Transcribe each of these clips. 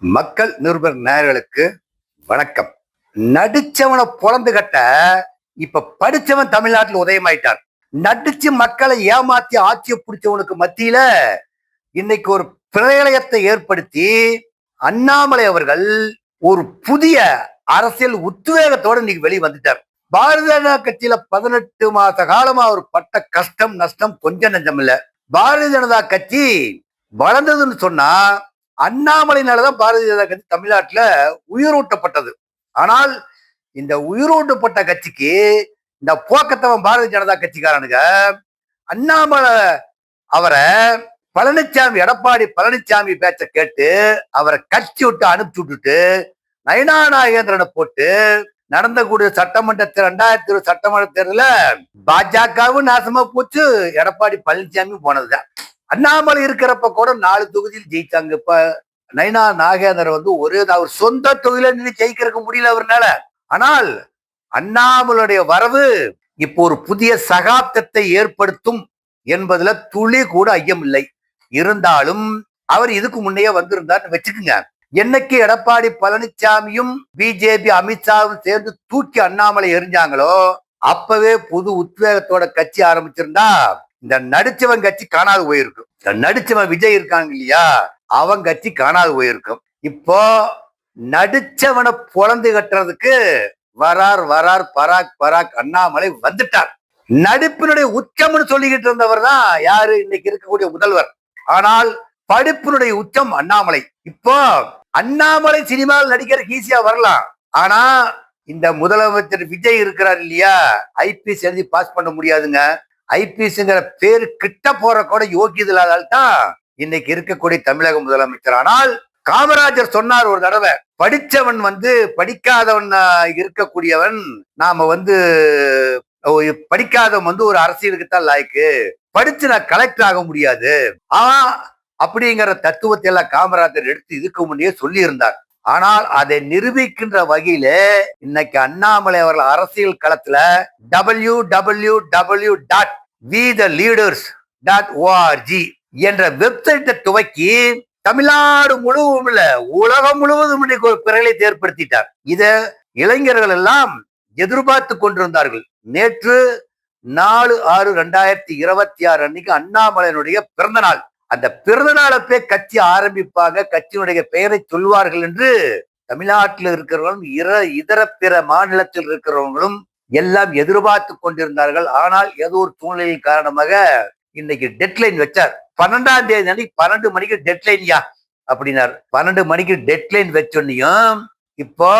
மக்கள் நிருபர் நேயர்களுக்கு வணக்கம். நடிச்சவனை பொழந்து கட்ட இப்ப படிச்சவன் தமிழ்நாட்டில் உதயமாயிட்டார். நடிச்சு மக்களை ஏமாத்தி ஆட்சியை பிடிச்சவனுக்கு மத்தியில இன்னைக்கு ஒரு பிரளயத்தை ஏற்படுத்தி அண்ணாமலை அவர்கள் ஒரு புதிய அரசியல் உத்வேகத்தோட இன்னைக்கு வெளியே வந்துட்டார். பாரதிய ஜனதா கட்சியில 18 மாச காலமா அவர் பட்ட கஷ்டம் நஷ்டம் கொஞ்சம் நஞ்சம் இல்ல. பாரதிய ஜனதா கட்சி வளர்ந்ததுன்னு சொன்னா அண்ணாமலையினாலதான் பாரதிய ஜனதா கட்சி தமிழ்நாட்டுல உயிரூட்டப்பட்டது. ஆனால் இந்த உயிரூட்டப்பட்ட கட்சிக்கு இந்த போக்கத்தவன் பாரதிய ஜனதா கட்சிக்காரனுங்க அண்ணாமலை அவரை எடப்பாடி பழனிசாமி பேச்ச கேட்டு அவரை கட்சி விட்டு அனுப்பிச்சு விட்டுட்டு நயனா நாகேந்திரனை போட்டு நடந்தக்கூடிய சட்டமன்ற 2020 சட்டமன்ற தேர்தலில் பாஜகவும் நாசமா போச்சு, எடப்பாடி பழனிசாமி போனதுதான். அண்ணாமலை இருக்கிறப்ப கூட 4 தொகுதியில் ஜெயிச்சாங்க. இப்ப நயனா நாகேந்திரன் அவர் சொந்த தொகுதியில நின்று ஜெயிக்கிறதுக்கு முடியல அவர்னால. ஆனால் அண்ணாமலையுடைய வரவு இப்போ ஒரு புதிய சகாப்தத்தை ஏற்படுத்தும் என்பதுல துளி கூட ஐயம் இல்லை. இருந்தாலும் அவர் இதுக்கு முன்னையே வந்திருந்தார்னு வச்சுக்குங்க. என்னைக்கு எடப்பாடி பழனிசாமியும் பிஜேபி அமித்ஷாவும் சேர்ந்து தூக்கி அண்ணாமலை எரிஞ்சாங்களோ அப்பவே புது உத்வேகத்தோட கட்சி ஆரம்பிச்சிருந்தா இந்த நடிச்சவன் கட்சி காணாது போயிருக்கும். இந்த நடிச்சவன் விஜய் இருக்காங்க இல்லையா, அவன் கட்சி காணாது போயிருக்கும். இப்போ நடிச்சவனை பொழந்து கட்டுறதுக்கு வரார் பராக் அண்ணாமலை வந்துட்டார். நடிப்பினுடைய உச்சம்னு சொல்லிக்கிட்டு இருந்தவர் தான் யாரு, இன்னைக்கு இருக்கக்கூடிய முதல்வர். ஆனால் படிப்பினுடைய உச்சம் அண்ணாமலை. இப்போ அண்ணாமலை சினிமாவில் நடிக்கிறதுக்கு ஈஸியா வரலாம். ஆனா இந்த முதலமைச்சர் விஜய் இருக்கிறார் இல்லையா, ஐபிஎஸ் எழுதி பாஸ் பண்ண முடியாதுங்க. ஐபிஎஸ்ங்கிற பேரு கிட்ட போற கூட யோகியது இல்லாதால்தான் இன்னைக்கு இருக்கக்கூடிய தமிழக முதலமைச்சர். ஆனால் காமராஜர் சொன்னார் ஒரு தடவை, படிச்சவன் படிக்காதவன் இருக்கக்கூடியவன் நாம படிக்காதவன் ஒரு அரசியலுக்கு தான் லாய்க்கு, படிச்சு நான் கலெக்டர் ஆக முடியாது அப்படிங்கிற தத்துவத்தை எல்லாம் காமராஜர் எடுத்து இதுக்கு முன்னே சொல்லி இருந்தார். ஆனால் அதை நிரூபிக்கின்ற வகையில இன்னைக்கு அண்ணாமலை அவர்கள் அரசியல் களத்துல www.wetheleaders.org என்ற வெப்சைட்டை துவக்கி தமிழ்நாடு முழுவதும் இல்ல உலகம் முழுவதும் இன்னைக்கு ஒரு பிரளயத்தை ஏற்படுத்திட்டார். இத இளைஞர்கள் எல்லாம் எதிர்பார்த்து கொண்டிருந்தார்கள். நேற்று 4/6/2026 அன்னைக்கு அண்ணாமலையினுடைய பிறந்த நாள். அந்த பிறந்த நாளப்பே கட்சி ஆரம்பிப்பாங்க, கட்சியினுடைய பெயரை சொல்வார்கள் என்று தமிழ்நாட்டில் இருக்கிறவர்களும் இதர பிற மாநிலத்தில் இருக்கிறவங்களும் எல்லாம் எதிர்பார்த்து கொண்டிருந்தார்கள். ஆனால் ஏதோ ஒரு சூழ்நிலையின் காரணமாக இன்னைக்கு டெட்லைன் வச்சார். 12ஆம் தேதி அன்னைக்கு 12 மணிக்கு டெட்லைன்யா அப்படின்னாரு. 12 மணிக்கு டெட்லைன் வச்சோன்னையும் இப்போ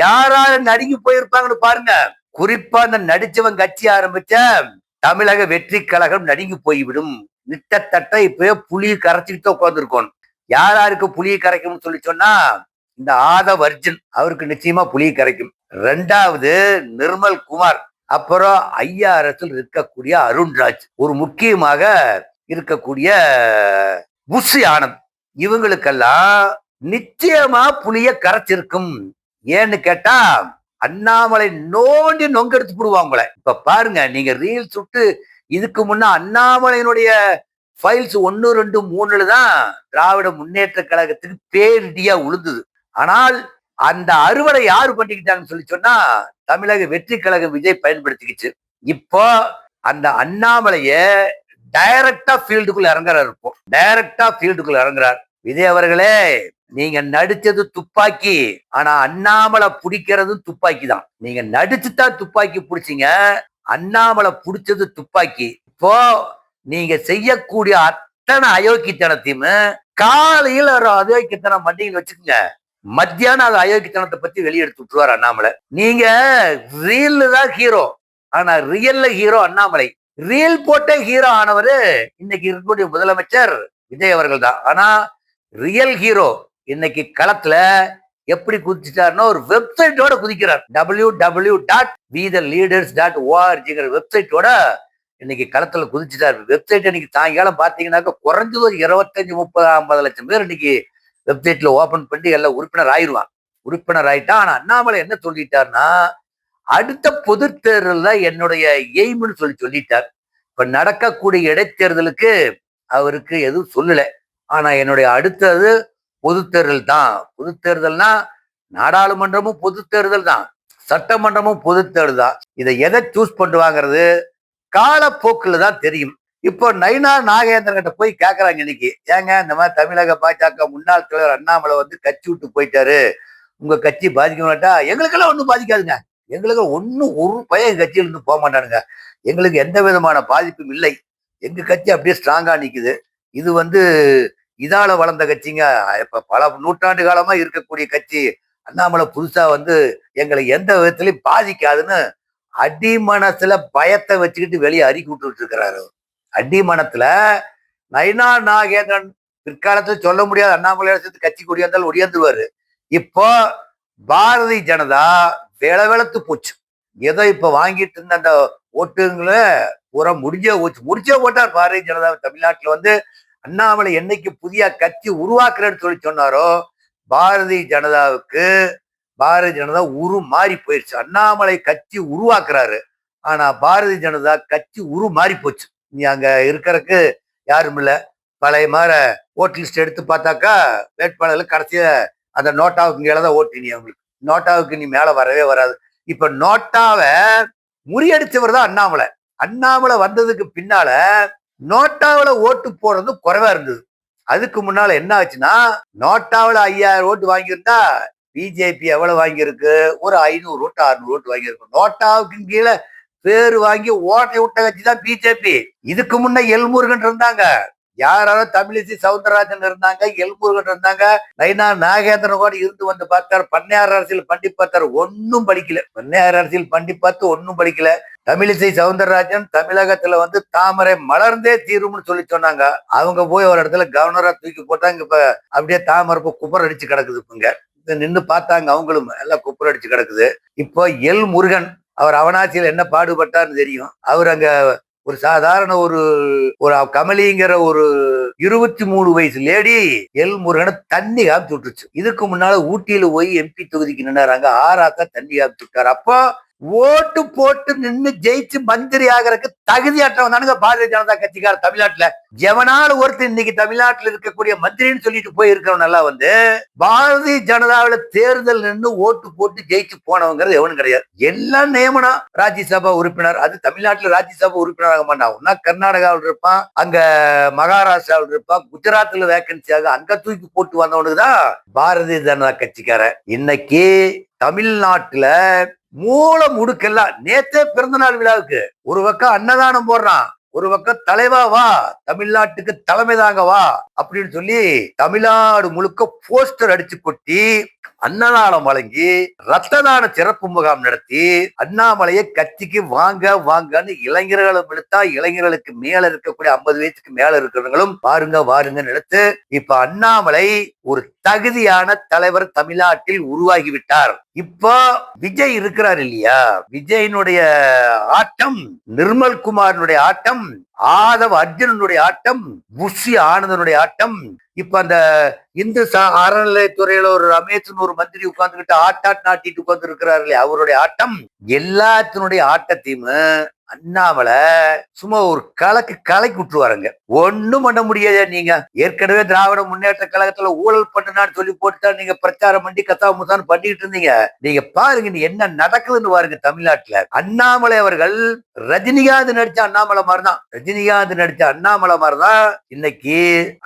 யாராரு நடுங்கி போயிருப்பாங்கன்னு பாருங்க. குறிப்பா அந்த நடிச்சவன் கட்சி ஆரம்பிச்ச தமிழக வெற்றி கழகம் நடுங்கி போய்விடும். நிட்டத்தட்ட இப்பவே புளியை கரைச்சிக்கிட்டு உட்கார்ந்துருக்கோம். யாருக்கு புளியை கரைக்கும்னு சொல்லி சொன்னா இந்த ஆதவ் அர்ஜுன் அவருக்கு நிச்சயமா புளியை கரைக்கும். 2வது நிர்மல் குமார், அப்புறம் IRS இருக்கக்கூடிய அருண்ராஜ், ஒரு முக்கியமாக இருக்கக்கூடிய புஷி ஆனந்த், இவங்களுக்கெல்லாம் நிச்சயமா புளிய கரைச்சிருக்கும். ஏன்னு கேட்டா அண்ணாமலை நோண்டி நொங்கெடுத்து போடுவாங்களே. இப்ப பாருங்க, நீங்க ரீல்ஸ் விட்டு இதுக்கு முன்ன அண்ணாமலையினுடைய ஃபைல்ஸ் 1, 2, 3 தான் திராவிட முன்னேற்ற கழகத்துக்கு பேரிடியா உழுந்தது. ஆனால் அந்த அறுவடை யாரு பண்ணிக்கிட்டாங்கன்னு சொல்லி சொன்னா தமிழக வெற்றி கழகம் விஜய் பயன்படுத்திக்கிச்சு. இப்போ அந்த அண்ணாமலைய டைரக்டா ஃபீல்டுக்குள்ள இறங்குறாரு. இப்போ டைரக்டா ஃபீல்டுக்குள்ள இறங்குறார். விஜய் அவர்களே, நீங்க நடிச்சது துப்பாக்கி, ஆனா அண்ணாமலை பிடிக்கிறதும் துப்பாக்கி தான். நீங்க நடிச்சுதான் துப்பாக்கி பிடிச்சிங்க, அண்ணாமலை பிடிச்சது துப்பாக்கி. இப்போ நீங்க செய்யக்கூடிய அத்தனை அயோக்கியத்தனத்தையும் காலையில் ஒரு அயோக்கியத்தனம் பண்ணீங்கன்னு வச்சுக்கோங்க, மத்தியானம் அது அயோக்கியத்தனத்தை பத்தி வெளியெடுத்து விட்டுருவார் அண்ணாமலை. நீங்க ரீல் தான் ஹீரோ, ஆனா ரியல்ல ஹீரோ அண்ணாமலை. ரீல் போட்ட ஹீரோ ஆனவரு இன்னைக்கு இருக்கக்கூடிய முதலமைச்சர் விஜய் அவர்கள் தான். ஆனா ரியல் ஹீரோ இன்னைக்கு களத்துல எப்படி குதிச்சிட்டாருன்னா ஒரு வெப்சைட்டோட குதிக்கிறார். www.wetheleaders.org வெப்சைட்டோட இன்னைக்கு களத்துல குதிச்சுட்டாரு. வெப்சைட் இன்னைக்கு சாயங்காலம் பாத்தீங்கன்னாக்க குறைஞ்சது ஒரு 25, 30, 50 லட்சம் பேர் இன்னைக்கு வெப்சைட்ல ஓபன் பண்ணி எல்லாம் உறுப்பினர் ஆயிடுவான். உறுப்பினர் ஆயிட்டா. ஆனா அண்ணாமலை என்ன சொல்லிட்டாருன்னா, அடுத்த பொது தேர்தல் என்னுடைய எய்ம்னு சொல்லிட்டார். இப்ப நடக்கக்கூடிய இடைத்தேர்தலுக்கு அவருக்கு எதுவும் சொல்லல. ஆனா என்னுடைய அடுத்தது பொது தேர்தல் தான். பொது தேர்தல்னா நாடாளுமன்றமும் பொது தேர்தல் தான், சட்டமன்றமும் பொது தேர்தல் தான். இதை எதை சூஸ் பண்ணுவாங்கிறது காலப்போக்குல தான் தெரியும். இப்போ நயினா நாகேந்திரன் கிட்ட போய் கேக்குறாங்க இன்னைக்கு, ஏங்க இந்த மாதிரி தமிழக பாஜக முன்னாள் தலைவர் அண்ணாமலை வந்து கட்சி விட்டு போயிட்டாரு, உங்க கட்சி பாதிக்க மாட்டா? எங்களுக்கெல்லாம் ஒன்றும் பாதிக்காதுங்க. எங்களுக்கு ஒன்னும் ஒரு பையன் கட்சியில இருந்து போக மாட்டானுங்க. எங்களுக்கு எந்த விதமான பாதிப்பும் இல்லை. எங்க கட்சி அப்படியே ஸ்ட்ராங்கா நிக்குது. இது வந்து இதால வளர்ந்த கட்சிங்க. இப்ப பல நூற்றாண்டு காலமா இருக்கக்கூடிய கட்சி. அண்ணாமலை புதுசா வந்து எங்களை எந்த விதத்திலையும் பாதிக்காதுன்னு அடிமனசுல பயத்தை வச்சுக்கிட்டு வெளியே அறிக்கை விட்டுட்டு இருக்கிறாரு. அடிமனத்துல நயினா நாகேந்திரன் பிற்காலத்துல சொல்ல முடியாது, அண்ணாமலை சேர்த்து கட்சி ஒடியாந்தால் ஒடியாந்துருவாரு. இப்போ பாரதிய ஜனதா வெளத்து போச்சு. ஏதோ இப்ப வாங்கிட்டு இருந்த அந்த ஓட்டுங்களை பூரா முடிஞ்சே போட்டார் பாரதிய ஜனதா. தமிழ்நாட்டுல வந்து அண்ணாமலை என்னைக்கு புதிய கட்சி உருவாக்குறேன்னு சொல்லி சொன்னாரோ, பாரதிய ஜனதாவுக்கு பாரதிய ஜனதா மாறி போயிடுச்சு. அண்ணாமலை கட்சி உருவாக்குறாரு, ஆனா பாரதிய ஜனதா கட்சி மாறி போச்சு. நீ அங்க இருக்கிறதுக்கு யாரும் இல்ல. பழைய மாதிரி ஓட்டு லிஸ்ட் எடுத்து பார்த்தாக்கா வேட்பாளர்கள் கடைசிய அந்த நோட்டாவுக்கு கீழே தான் ஓட்டு. நீ அவங்களுக்கு நோட்டாவுக்கு நீ மேல வரவே வராது. இப்ப நோட்டாவை முறியடிச்சவர் தான் அண்ணாமலை. அண்ணாமலை வந்ததுக்கு பின்னால நோட்டாவில ஓட்டு போடுறது குறைவா இருந்தது. அதுக்கு முன்னால என்ன ஆச்சுன்னா, நோட்டாவில 5000 ஓட்டு வாங்கியிருந்தா பிஜேபி எவ்வளவு வாங்கியிருக்கு? ஒரு 500 ஓட்டு 600 ஓட்டு வாங்கியிருக்கு. நோட்டாவுக்கு கீழே பேரு வாங்கி ஓட்டை விட்ட கட்சி தான் பிஜேபி. இதுக்கு முன்ன எல்முருகன் இருந்தாங்க, யாராவது தமிழிசை சவுந்தரராஜன் இருந்தாங்க, எல்முருகன் இருந்தாங்க, நயினா நாகேந்திரன் கூட இருந்து வந்து பார்த்தார். பண்ணையார் அரசியல் பண்ணி பார்த்தார், ஒன்னும் படிக்கல. பண்ணையார் அரசியல் பண்ணி பார்த்து ஒன்னும் படிக்கல. தமிழிசை சவுந்தரராஜன் தமிழகத்துல வந்து தாமரை மலர்ந்தே தீரும்னு சொல்லி சொன்னாங்க. அவங்க போய் ஒரு இடத்துல கவர்னரா தூக்கி போட்டாங்க. இப்ப அப்படியே தாமரை குப்பர் அடிச்சு கிடக்குது. இப்ப நின்று பார்த்தாங்க, அவங்களும் எல்லாம் குப்பர் அடிச்சு கிடக்குது. இப்போ எல் முருகன் அவர் அவனாட்சியில் என்ன பாடுபட்டார்னு தெரியும். அவர் அங்க ஒரு சாதாரண ஒரு கமலிங்கிற ஒரு 23 வயசு லேடி எல் முருகனை தண்ணி காமிச்சு விட்டுருச்சு. இதுக்கு முன்னால ஊட்டியில போய் எம்பி தொகுதிக்கு நின்னாராங்க, ஆறாத்தா தண்ணி காமிச்சு விட்டாரு. அப்போ ஓட்டு போட்டு நின்று ஜெயிச்சு மந்திரி ஆகிறதுக்கு தகுதியற்றவன் தானுங்க பாரதிய ஜனதா கட்சிக்கார தமிழ்நாட்டுல. எவனால ஒருத்தர் இன்னைக்கு தமிழ்நாட்டில் இருக்கக்கூடிய மந்திரின்னு சொல்லிட்டு போய் இருக்கிறவன் எல்லாம் வந்து பாரதிய ஜனதாவில தேர்தல் நின்று ஓட்டு போட்டு ஜெயிச்சு போனவங்கிறது எவனும் கிடையாது. எல்லாம் நியமனம். ராஜ்யசபா உறுப்பினர், அது தமிழ்நாட்டுல ராஜ்யசபா உறுப்பினர் ஆக மாட்டான். ஒன்னா கர்நாடகாவில் இருப்பான், அங்க மகாராஷ்டிராவில் இருப்பான், குஜராத்ல வேகன்சியாக அங்க தூக்கி போட்டு வந்தவனுக்கு தான் பாரதிய ஜனதா கட்சிக்கார. இன்னைக்கு தமிழ்நாட்டுல மூல முடுக்கெல்லாம் நேத்தே பிறந்தநாள் விழாவுக்கு ஒரு பக்கம் அன்னதானம் போடுறான், ஒரு பக்கம் தலைவா வா தமிழ்நாட்டுக்கு தலைமை தாங்க வா அப்படின்னு சொல்லி தமிழ்நாடு முழுக்க போஸ்டர் அடிச்சு கொட்டி அன்னதானம் வழங்கி ரத்த தான சிறப்பு முகாம் நடத்தி அண்ணாமலையை கட்சிக்கு வாங்க வாங்கன்னு இளைஞர்களும் எடுத்தா, இளைஞர்களுக்கு மேல இருக்கக்கூடிய 50 வயசுக்கு மேல இருக்கிறவங்களும் பாருங்க வாருங்கன்னு எடுத்து இப்ப அண்ணாமலை ஒரு தகுதியான தலைவர் தமிழ்நாட்டில் உருவாகி விட்டார். இப்போ விஜய் இருக்கிறார் இல்லையா, விஜயனுடைய ஆட்டம், நிர்மல்குமாரனுடைய ஆட்டம், ஆதவ அர்ஜுனனுடைய ஆட்டம், புஷி ஆனந்தனுடைய ஆட்டம், இப்ப அந்த இந்து அறநிலையத்துறையில ஒரு ரமேஷன் ஒரு மந்திரி உட்கார்ந்துகிட்டு ஆட்டாட் நாட்டிட்டு உட்கார்ந்து இருக்கிறாரு இல்லையா, அவருடைய ஆட்டம், எல்லாத்தினுடைய ஆட்டத்தையும் அண்ணாமலை சும்மா ஒரு கலக்கி விட்டுருவாருங்க. ஒண்ணும் பண்ண முடியாது. நீங்க ஏற்கனவே திராவிட முன்னேற்ற கழகத்துல ஊழல் பண்ணுனான்னு சொல்லி போட்டுதான் நீங்க பிரச்சாரம் பண்ணி கத்தாமுசான்னு பண்ணிட்டு இருந்தீங்க. நீங்க பாருங்க நீ என்ன நடக்குதுன்னு பாருங்க தமிழ்நாட்டுல. அண்ணாமலை அவர்கள் ரஜினிகாந்த் நடிச்ச அண்ணாமலை மாதிரிதான், ரஜினிகாந்த் நடிச்ச அண்ணாமலை மாதிரிதான் இன்னைக்கு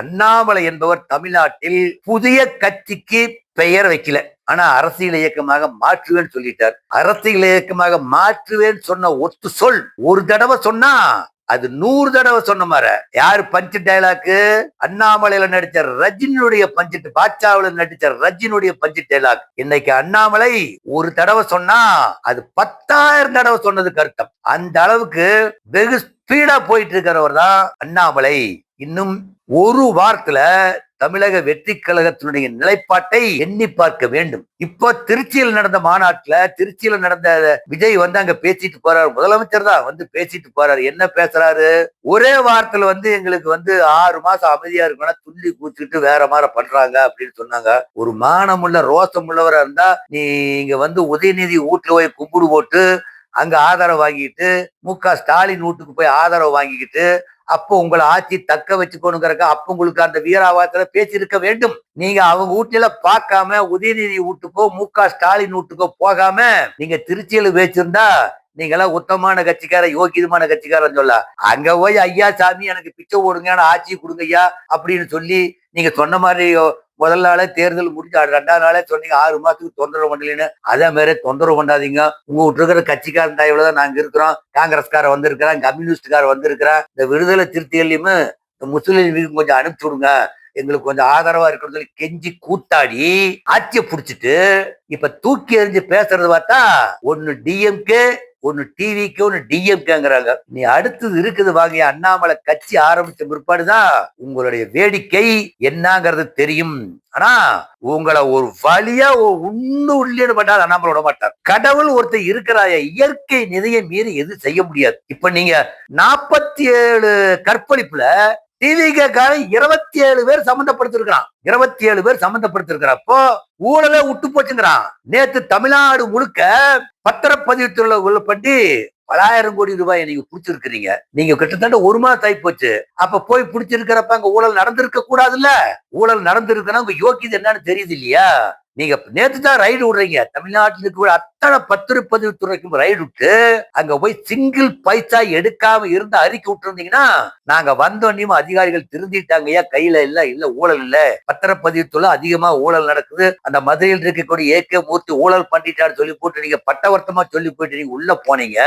அண்ணாமலை என்பவர் தமிழ்நாட்டில் புதிய கட்சிக்கு பெயர் வைக்கல, ஆனா அரசியல் இயக்கமாக மாற்றுவேன்னு சொல்லிட்டார். அரசியல் இயக்கமாக மாற்றுவேன்னு சொன்ன ஒத்து சொல் ஒரு தடவை சொன்னா அது 100 தடவை சொன்ன மாதிரி. யாரு பஞ்சு டைலாக்கு? அண்ணாமலையில நடிச்ச ரஜினியுடைய பஞ்சு, பாட்சாவில நடிச்ச ரஜினியுடைய பஞ்சு டைலாக். இன்னைக்கு அண்ணாமலை ஒரு தடவை சொன்னா அது 10,000 தடவை சொன்னதுக்கு அர்த்தம். அந்த அளவுக்கு வெகு ஸ்பீடா போயிட்டு இருக்கிறவர் தான் அண்ணாமலை. இன்னும் ஒரு வாரத்துல தமிழக வெற்றி கழகத்தினுடைய நிலைப்பாட்டை எண்ணி பார்க்க வேண்டும். இப்போ திருச்சியில் நடந்த மாநாட்டுல, திருச்சியில நடந்த விஜய் வந்து அங்க பேசிட்டு போறாரு, முதலமைச்சர் தான் வந்து பேசிட்டு போறாரு. என்ன பேசுறாரு? ஒரே வாரத்துல வந்து எங்களுக்கு வந்து 6 மாசம் அமைதியா இருக்கணும், துள்ளி கூச்சிட்டு வேற மாதிரி பண்றாங்க அப்படின்னு சொன்னாங்க. ஒரு மானமுள்ள ரோசம் உள்ளவரா இருந்தா நீங்க வந்து உதயநிதி வீட்டுல போய் கும்பிடு போட்டு அங்க ஆதரவு வாங்கிட்டு, மு க ஸ்டாலின் வீட்டுக்கு போய் ஆதரவு வாங்கிக்கிட்டு அப்போ உங்களை ஆட்சி தக்க வச்சுக்கணுங்கிறக்க அப்ப உங்களுக்கு அந்த வீராவாசத்துல பேசியிருக்க வேண்டும். நீங்க அவங்க வீட்டுல பார்க்காம உதயநிதி வீட்டுக்கோ மு.க.ஸ்டாலின் வீட்டுக்கோ போகாம நீங்க திருச்சியில வச்சிருந்தா நீங்க எல்லாம் உத்தமான கட்சிக்கார யோகிதமான கட்சிக்காரன் சொல்ல அங்க போய் ஐயா சாமி எனக்கு பிச்சை ஓடுங்க ஆட்சி கொடுங்க ஐயா அப்படின்னு சொல்லி நீங்க சொன்ன மாதிரி முதல் நாளே தேர்தல் முடிஞ்சு 2வது நாளே சொன்னீங்க 6 மாசத்துக்கு தொந்தரவு பண்ணலன்னு. அதே மாதிரி தொந்தரவு பண்ணாதீங்க. உங்க விட்டு இருக்கிற கட்சிக்காரன் தயவுலதான் நாங்க இருக்கிறோம். காங்கிரஸ்கார வந்திருக்கிறேன், கம்யூனிஸ்டுக்கார வந்திருக்கிறேன். இந்த விடுதலை திருத்திகளையுமே முஸ்லீம் லீக் கொஞ்சம் அனுப்பிச்சு விடுங்க, எங்களுக்கு கொஞ்சம் ஆதரவா இருக்கிறது சொல்லி கெஞ்சி கூத்தாடி ஆட்சியை புடிச்சிட்டு இப்ப தூக்கி எறிஞ்சு பேசுறது பார்த்தா ஒன்னு டிஎம்கே, ஒன்னு டிவிக்கு, ஒன்னு டிஎம்கேங்கிறாங்க. நீ அடுத்தது இருக்குது வாங்க. அண்ணாமலை கட்சி ஆரம்பிச்ச பிற்பாடுதான் உங்களுடைய வேடிக்கை என்னங்கிறது தெரியும். ஆனா உங்களை ஒரு வழியா உண்ணு உள்ளீடு பண்ணாத அண்ணாமலை விட மாட்டார். கடவுள் ஒருத்தர் இருக்கிறாய, இயற்கை நிதையை மீறி எதுவும் செய்ய முடியாது. இப்ப நீங்க 47 கற்பழிப்புல டிவிகாரன் 27 பேர் சம்பந்தப்படுத்திருக்கிறான். 27 பேர் சம்பந்தப்படுத்திருக்கிறப்போ ஊழலை விட்டு போச்சுங்கிறான். நேத்து தமிழ்நாடு முழுக்க பத்திரப்பதிவு பண்ணி பலாயிரம் கோடி ரூபாய் நீங்க புடிச்சிருக்கிறீங்க. நீங்க கிட்டத்தட்ட 1 மாசம் ஆகி போச்சு. அப்ப போய் புடிச்சிருக்கிறப்ப அங்க ஊழல் நடந்திருக்க கூடாதுல்ல. ஊழல் நடந்திருக்குன்னா உங்க யோக்கியது என்னன்னு தெரியுது இல்லையா? நீங்க நேத்து தான் ரைடு விடுறீங்க. தமிழ்நாட்டில் இருக்கிற அத்தனை பத்திரப்பதிவு துறைக்கும் ரைடு விட்டு அங்க போய் சிங்கிள் பைசா எடுக்காம இருந்து அறிக்கை விட்டு இருந்தீங்கன்னா நாங்க வந்தோன்னையும் அதிகாரிகள் திருந்திட்டாங்கய்யா, கையில இல்ல ஊழல் இல்ல, பத்திரப்பதிவுத்துல அதிகமா ஊழல் நடக்குது, அந்த மதுரையில் இருக்கக்கூடிய ஏகே மூர்த்தி ஊழல் பண்ணிட்டான்னு சொல்லி போட்டு நீங்க பட்டவர்த்தமா சொல்லி போயிட்டு நீங்க உள்ள போனீங்க.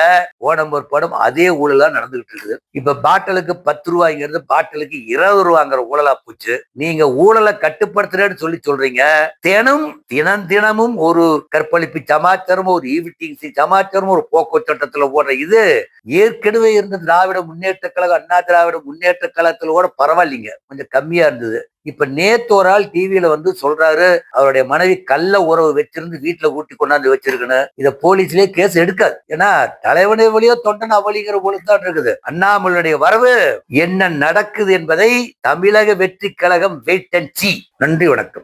ஓடம்பர் படம் அதே ஊழலா நடந்துகிட்டு இருக்குது. இப்ப பாட்டிலுக்கு 10 ரூபாய்ங்கிறது பாட்டிலுக்கு 20 ரூபாங்கிற ஊழலா போச்சு. நீங்க ஊழலை கட்டுப்படுத்துறேன்னு சொல்லி சொல்றீங்க. தினமும் ஒரு கற்பழிப்பு சமாச்சாரம், ஒரு ஈவிட்டிங் சமாச்சாரம், ஒரு போக்குவரத்து சட்டத்துல போடுற இது ஏற்கனவே இருந்த திராவிட முன்னேற்ற கழகம், அண்ணா திராவிட முன்னேற்ற கழகத்துல கூட பரவாயில்லைங்க, கொஞ்சம் கம்மியா இருந்தது. இப்ப நேத்து ஒரு ஆள் டிவியில வந்து சொல்றாரு அவருடைய மனைவி கள்ள உறவு வச்சிருந்து வீட்டுல கூட்டி கொண்டாந்து வச்சிருக்கணும். இத போலீஸ்லயே கேஸ் எடுக்காது. ஏன்னா தலைவனை வழியோ தொண்டன் அவளிங்கிற போலீஸ் இருக்குது. அண்ணாமலையுடைய வரவு என்ன நடக்குது என்பதை தமிழக வெற்றி கழகம் வெயிட் அண்ட் சீ. நன்றி, வணக்கம்.